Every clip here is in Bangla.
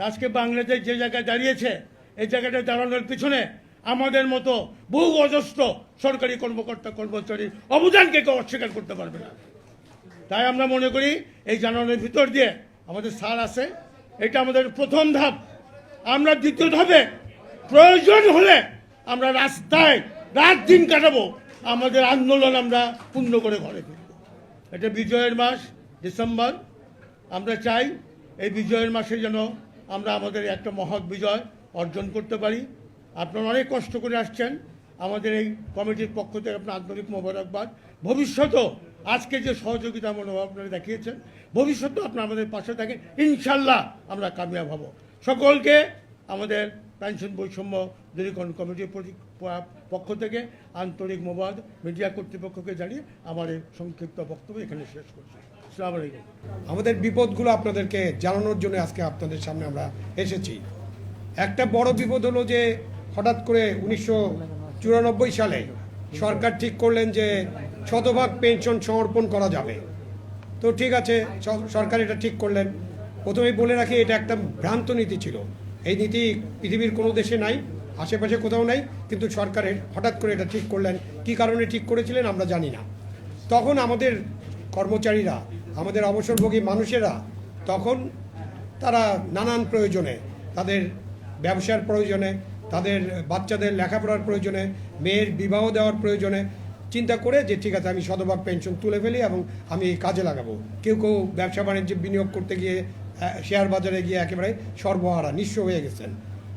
আজকে বাংলাদেশ যে জায়গায় দাঁড়িয়েছে এই জায়গাটা দাঁড়ানোর পিছনে আমাদের মতো বহু অজস্র সরকারি কর্মকর্তা কর্মচারীর অবদানকে কেউ অস্বীকার করতে পারবে না। তাই আমরা মনে করি এই জানানোর ভিতর দিয়ে আমাদের স্যার আছে, এটা আমাদের প্রথম ধাপ। আমরা দ্বিতীয় ধাপে প্রয়োজন হলে আমরা রাস্তায় রাত দিন কাটাবো, আমাদের আন্দোলন আমরা পূর্ণ করে ঘরে ফিরব। এটা বিজয়ের মাস ডিসেম্বর। আমরা চাই এই বিজয়ের মাসে যেন আমরা আমাদের একটা মহৎ বিজয় অর্জন করতে পারি। আপনারা অনেক কষ্ট করে আসছেন, আমাদের এই কমিটির পক্ষ থেকে আপনার আন্তরিক মোবারকবাদ। ভবিষ্যতেও আজকে যে সহযোগিতা মনোভাব আপনারা দেখিয়েছেন, ভবিষ্যতেও আপনারা আমাদের পাশে থাকেন, ইনশাল্লাহ আমরা কামিয়াব হব। সকলকে আমাদের পেনশন বৈষম্য দূরীকরণ কমিটির পক্ষ থেকে আন্তরিক মোবারক, মিডিয়া কর্তৃপক্ষকে জানিয়ে আমার এই সংক্ষিপ্ত বক্তব্য এখানে শেষ করছি। আসসালামু আলাইকুম। আমাদের বিপদগুলো আপনাদেরকে জানানোর জন্য আজকে আপনাদের সামনে আমরা এসেছি। একটা বড় বিপদ হলো যে হঠাৎ করে 1994 সালে সরকার ঠিক করলেন যে শতভাগ পেনশন সমর্পণ করা যাবে। তো ঠিক আছে, সরকার এটা ঠিক করলেন। প্রথমেই বলে রাখি, এটা একটা ভ্রান্ত নীতি ছিল। এই নীতি পৃথিবীর কোনো দেশে নাই, আশেপাশে কোথাও নাই, কিন্তু সরকারের হঠাৎ করে এটা ঠিক করলেন। কী কারণে ঠিক করেছিলেন আমরা জানি না। তখন আমাদের কর্মচারীরা, আমাদের অবসরভোগী মানুষেরা, তখন তারা নানান প্রয়োজনে, তাদের ব্যবসার প্রয়োজনে, তাদের বাচ্চাদের লেখাপড়ার প্রয়োজনে, মেয়ের বিবাহ দেওয়ার প্রয়োজনে চিন্তা করে যে ঠিক আছে আমি শতভাগ পেনশন তুলে ফেলি এবং আমি কাজে লাগাবো। কেউ কেউ ব্যবসা বাণিজ্যে বিনিয়োগ করতে গিয়ে শেয়ার বাজারে গিয়ে একেবারে সর্বহারা নিঃস্ব হয়ে গেছেন।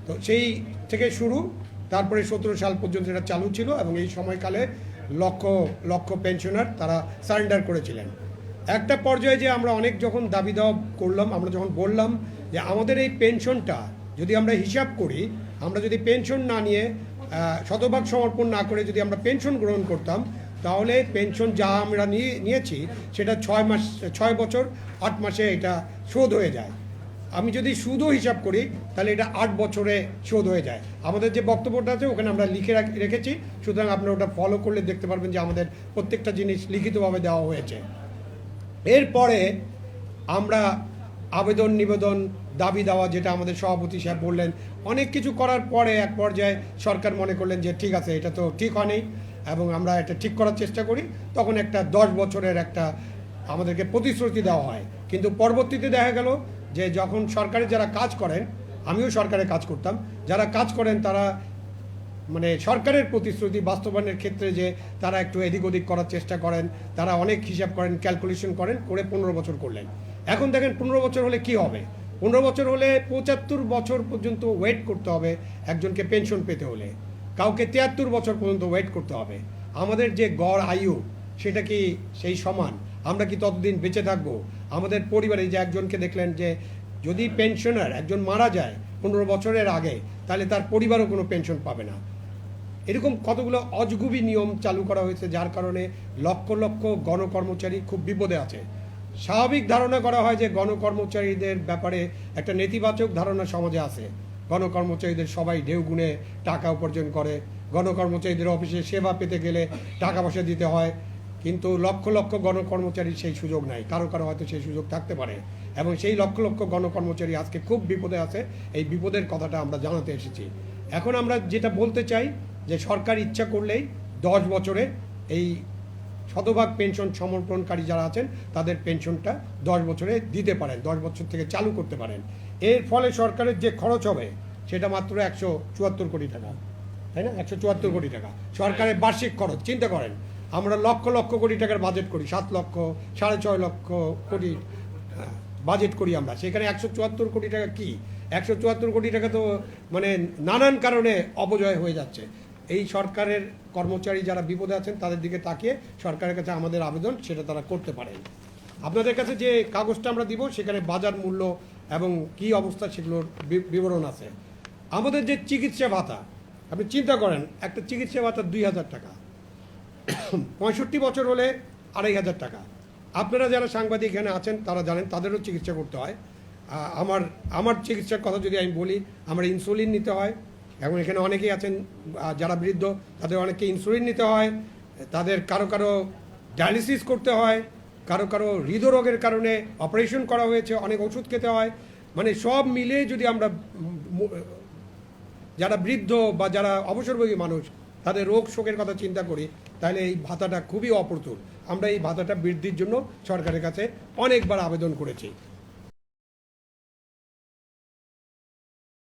তো সেই থেকে শুরু, তারপরে 17 সাল পর্যন্ত এটা চালু ছিল এবং এই সময়কালে লক্ষ লক্ষ পেনশনার তারা সারেন্ডার করেছিলেন। একটা পর্যায়ে যে আমরা অনেক যখন দাবি দাওয়া করলাম, আমরা যখন বললাম যে আমাদের এই পেনশনটা যদি আমরা হিসাব করি, আমরা যদি পেনশন না নিয়ে শতভাগ সমর্পণ না করে যদি আমরা পেনশন গ্রহণ করতাম, তাহলে পেনশন যা আমরা নিয়েছি সেটা 6 বছর 8 মাসে এটা শোধ হয়ে যায়। আমি যদি সুদও হিসাব করি তাহলে এটা 8 বছরে শোধ হয়ে যায়। আমাদের যে বক্তব্যটা আছে ওখানে আমরা লিখে রেখেছি, সুতরাং আপনারা ওটা ফলো করলে দেখতে পারবেন যে আমাদের প্রত্যেকটা জিনিস লিখিতভাবে দেওয়া হয়েছে। এরপরে আমরা আবেদন নিবেদন দাবি দেওয়া, যেটা আমাদের সভাপতি সাহেব বললেন, অনেক কিছু করার পরে এক পর্যায়ে সরকার মনে করলেন যে ঠিক আছে, এটা তো ঠিক হয়নি এবং আমরা এটা ঠিক করার চেষ্টা করি। তখন একটা 10 বছরের একটা আমাদেরকে প্রতিশ্রুতি দেওয়া হয়। কিন্তু পরবর্তীতে দেখা গেল যে যখন সরকারে যারা কাজ করেন, আমিও সরকারে কাজ করতাম, যারা কাজ করেন তারা মানে সরকারের প্রতিশ্রুতি বাস্তবায়নের ক্ষেত্রে যে তারা একটু এদিক ওদিক করার চেষ্টা করেন, তারা অনেক হিসাব করেন, ক্যালকুলেশন করেন, করে 15 বছর করলেন। এখন দেখেন 15 বছর হলে কি হবে? 15 বছর হলে 75 বছর পর্যন্ত ওয়েট করতে হবে একজনকে পেনশন পেতে হলে, কাউকে 73 বছর পর্যন্ত ওয়েট করতে হবে। আমাদের যে গড় আয়ু সেটা কি সেই সমান? আমরা কি ততদিন বেঁচে থাকবো? আমাদের পরিবারে যে একজনকে দেখলেন যে যদি পেনশনার একজন মারা যায় 15 বছরের আগে, তাহলে তার পরিবারও কোনো পেনশন পাবে না। এরকম কতগুলো অজগুবি নিয়ম চালু করা হয়েছে, যার কারণে লক্ষ লক্ষ গণকর্মচারী খুব বিপদে আছে। স্বাভাবিক ধারণা করা হয় যে গণকর্মচারীদের ব্যাপারে একটা নেতিবাচক ধারণা সমাজে আছে। গণকর্মচারীদের সবাই ঢেউ গুণে টাকা উপার্জন করে, গণকর্মচারীদের অফিসে সেবা পেতে গেলে টাকা পয়সা দিতে হয়। কিন্তু লক্ষ লক্ষ গণকর্মচারীর সেই সুযোগ নাই, কারো কারো হয়তো সেই সুযোগ থাকতে পারে, এবং সেই লক্ষ লক্ষ গণকর্মচারী আজকে খুব বিপদে আছে। এই বিপদের কথাটা আমরা জানাতে এসেছি। এখন আমরা যেটা বলতে চাই যে সরকার ইচ্ছা করলেই 10 বছরে এই শতভাগ পেনশন সমর্পণকারী যারা আছেন তাদের পেনশনটা 10 বছরে দিতে পারেন, 10 বছর থেকে চালু করতে পারেন। এর ফলে সরকারের যে খরচ হবে সেটা মাত্র 174 কোটি টাকা, তাই না? 174 কোটি টাকা সরকারের বার্ষিক খরচ। চিন্তা করেন, আমরা লক্ষ লক্ষ কোটি টাকার বাজেট করি, 7 লক্ষ 6.5 লক্ষ কোটি বাজেট করি আমরা, সেখানে 174 কোটি টাকা কি? 174 কোটি টাকা তো মানে নানান কারণে অপচয় হয়ে যাচ্ছে। এই সরকারের কর্মচারী যারা বিপদে আছেন তাদের দিকে তাকিয়ে সরকারের কাছে আমাদের আবেদন, সেটা তারা করতে পারেন। আপনাদের কাছে যে কাগজটা আমরা দিব সেখানে বাজার মূল্য এবং কি অবস্থা সেগুলোর বিবরণ আছে। আমাদের যে চিকিৎসা ভাতা, আপনি চিন্তা করেন, একটা চিকিৎসা ভাতা 2000 টাকা, 65 বছর হলে 2500 টাকা। আপনারা যারা সাংবাদিক এখানে আছেন তারা জানেন তাদেরও চিকিৎসা করতে হয়। আমার চিকিৎসার কথা যদি আমি বলি, আমার ইনসুলিন নিতে হয়, এবং এখানে অনেকেই আছেন যারা বৃদ্ধ, তাদের অনেককে ইনসুলিন নিতে হয়, তাদের কারো কারো ডায়ালিসিস করতে হয়, কারো কারো হৃদরোগের কারণে অপারেশন করা হয়েছে, অনেক ওষুধ খেতে হয়। মানে সব মিলে যদি আমরা যারা বৃদ্ধ বা যারা অবসরভোগী মানুষ তাদের রোগ শোকের কথা চিন্তা করি, তাহলে এই ভাতাটা খুবই অপ্রতুল। আমরা এই ভাতাটা বৃদ্ধির জন্য সরকারের কাছে অনেকবার আবেদন করেছি।